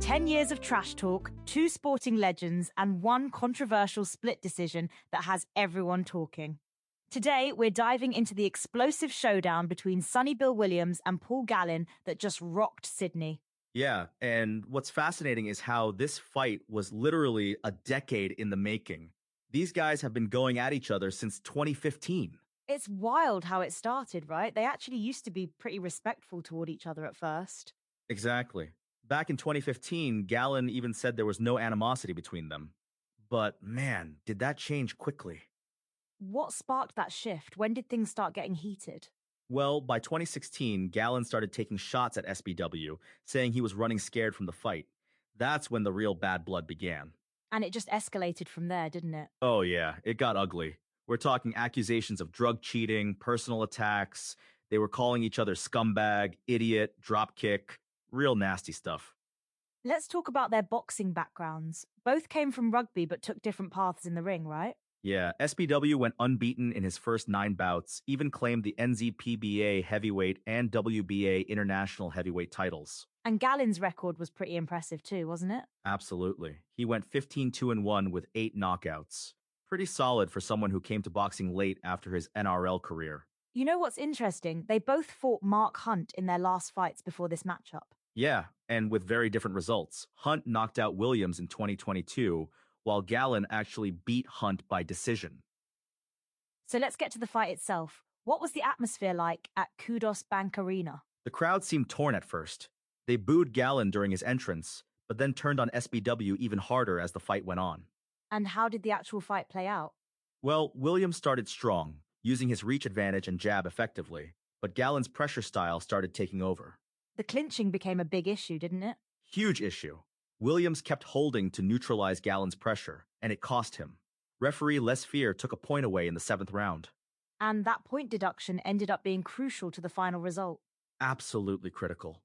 10 years of trash talk, 2 sporting legends, and 1 controversial split decision that has everyone talking. Today, we're diving into the explosive showdown between Sonny Bill Williams and Paul Gallen that just rocked Sydney. Yeah, and what's fascinating is how this fight was literally a decade in the making. These guys have been going at each other since 2015. It's wild how it started, right? They actually used to be pretty respectful toward each other at first. Exactly. Back in 2015, Gallen even said there was no animosity between them. But man, did that change quickly. What sparked that shift? When did things start getting heated? Well, by 2016, Gallen started taking shots at SBW, saying he was running scared from the fight. That's when the real bad blood began. And it just escalated from there, didn't it? Oh yeah, it got ugly. We're talking accusations of drug cheating, personal attacks. They were calling each other scumbag, idiot, dropkick. Real nasty stuff. Let's talk about their boxing backgrounds. Both came from rugby but took different paths in the ring, right? Yeah, SBW went unbeaten in his first 9 bouts, even claimed the NZPBA heavyweight and WBA international heavyweight titles. And Gallen's record was pretty impressive too, wasn't it? Absolutely. He went 15-2-1 with 8 knockouts. Pretty solid for someone who came to boxing late after his NRL career. You know what's interesting? They both fought Mark Hunt in their last fights before this matchup. Yeah, and with very different results. Hunt knocked out Williams in 2022, while Gallen actually beat Hunt by decision. So let's get to the fight itself. What was the atmosphere like at Kudos Bank Arena? The crowd seemed torn at first. They booed Gallen during his entrance, but then turned on SBW even harder as the fight went on. And how did the actual fight play out? Well, Williams started strong, using his reach advantage and jab effectively, but Gallen's pressure style started taking over. The clinching became a big issue, didn't it? Huge issue. Williams kept holding to neutralize Gallen's pressure, and it cost him. Referee Les Fear took a point away in the 7th round. And that point deduction ended up being crucial to the final result. Absolutely critical.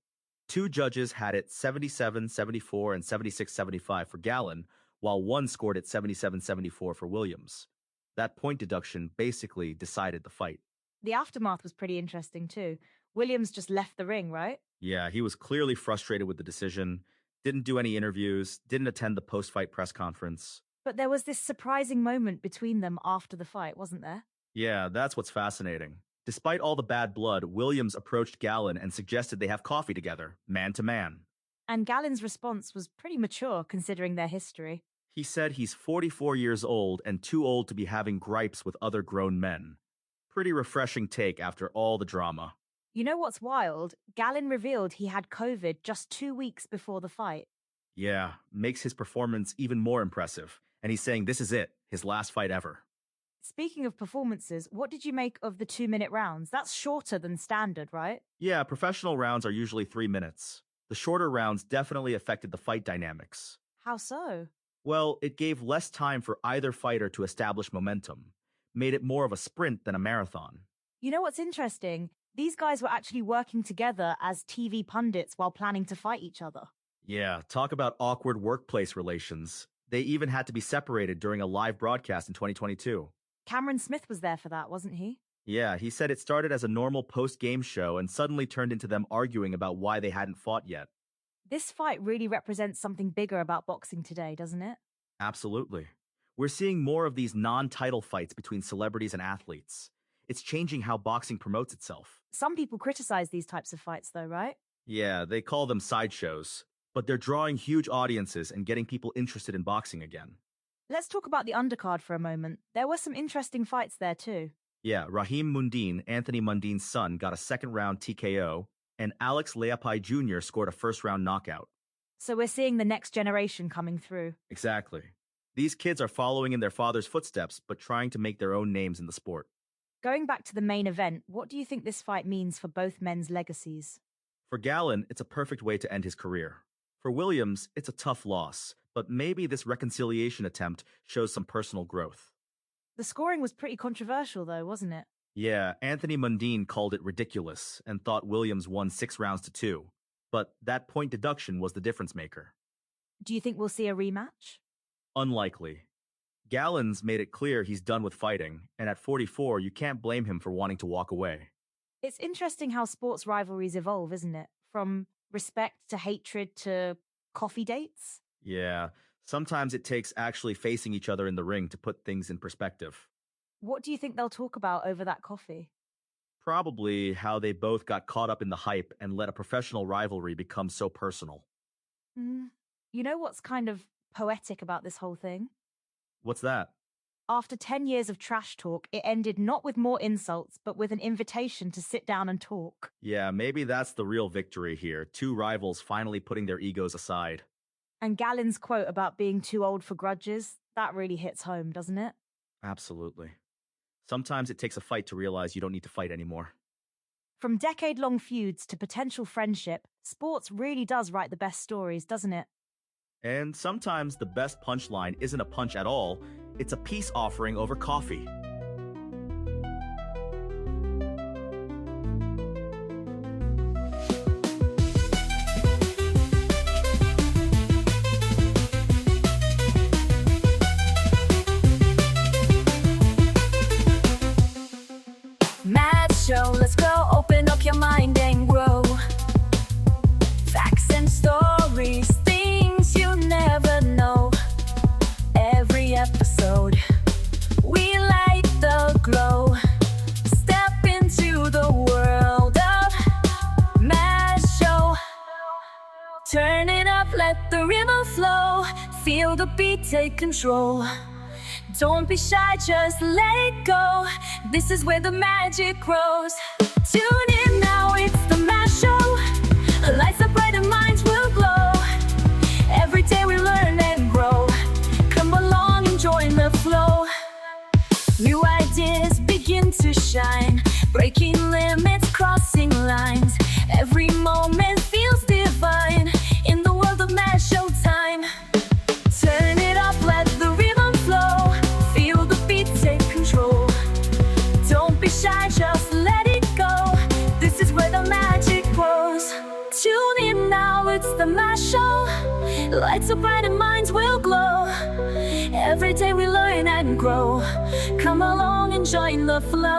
2 judges had it 77-74 and 76-75 for Gallen, while 1 scored it 77-74 for Williams. That point deduction basically decided the fight. The aftermath was pretty interesting too. Williams just left the ring, right? Yeah, he was clearly frustrated with the decision, didn't do any interviews, didn't attend the post-fight press conference. But there was this surprising moment between them after the fight, wasn't there? Yeah, that's what's fascinating. Despite all the bad blood, Williams approached Gallen and suggested they have coffee together, man to man. And Gallen's response was pretty mature considering their history. He said he's 44 years old and too old to be having gripes with other grown men. Pretty refreshing take after all the drama. You know what's wild? Gallen revealed he had COVID just 2 weeks before the fight. Yeah, makes his performance even more impressive. And he's saying this is it, his last fight ever. Speaking of performances, what did you make of the 2-minute rounds? That's shorter than standard, right? Yeah, professional rounds are usually 3 minutes. The shorter rounds definitely affected the fight dynamics. How so? Well, it gave less time for either fighter to establish momentum. Made it more of a sprint than a marathon. You know what's interesting? These guys were actually working together as TV pundits while planning to fight each other. Yeah, talk about awkward workplace relations. They even had to be separated during a live broadcast in 2022. Cameron Smith was there for that, wasn't he? Yeah, he said it started as a normal post-game show and suddenly turned into them arguing about why they hadn't fought yet. This fight really represents something bigger about boxing today, doesn't it? Absolutely. We're seeing more of these non-title fights between celebrities and athletes. It's changing how boxing promotes itself. Some people criticize these types of fights though, right? Yeah, they call them sideshows, but they're drawing huge audiences and getting people interested in boxing again. Let's talk about the undercard for a moment. There were some interesting fights there too. Yeah, Rahim Mundine, Anthony Mundine's son, got a 2nd-round TKO, and Alex Leapai Jr. scored a 1st-round knockout. So we're seeing the next generation coming through. Exactly. These kids are following in their father's footsteps, but trying to make their own names in the sport. Going back to the main event, what do you think this fight means for both men's legacies? For Gallen, it's a perfect way to end his career. For Williams, it's a tough loss, but maybe this reconciliation attempt shows some personal growth. The scoring was pretty controversial though, wasn't it? Yeah, Anthony Mundine called it ridiculous and thought Williams won 6 rounds to 2. But that point deduction was the difference maker. Do you think we'll see a rematch? Unlikely. Gallen's made it clear he's done with fighting, and at 44, you can't blame him for wanting to walk away. It's interesting how sports rivalries evolve, isn't it? From respect to hatred to Coffee dates? Yeah, sometimes it takes actually facing each other in the ring to put things in perspective. What do you think they'll talk about over that coffee? Probably how they both got caught up in the hype and let a professional rivalry become so personal. Mm. You know what's kind of poetic about this whole thing? What's that? After 10 years of trash talk, it ended not with more insults, but with an invitation to sit down and talk. Yeah, maybe that's the real victory here. Two rivals finally putting their egos aside. And Gallen's quote about being too old for grudges, that really hits home, doesn't it? Absolutely. Sometimes it takes a fight to realize you don't need to fight anymore. From decade-long feuds to potential friendship, sports really does write the best stories, doesn't it? And sometimes the best punchline isn't a punch at all, it's a peace offering over coffee. Mad show, let's go, open up your mind and grow. Facts and stories, things you never know. Every episode, we light the glow. Step into the world of Mad Show. Turn it up, let the rhythm flow. Feel the beat, take control. Don't be shy, just let it go. This is where the magic grows. Tune in now, it's the Mad Show. Lights up bright and minds will glow. Every day we learn and grow. Come along and join the flow. New ideas begin to shine. Breaking limits, crossing lines. Every moment feels divine. In the world of Mad Show time. Turn it up, let the rhythm flow. Feel the beat, take control. Don't be shy, just let it go. This is where the magic grows. Tune in now, it's the Mad Show. Lights up bright and minds will glow. Every day we learn and grow. Come along and join the flow.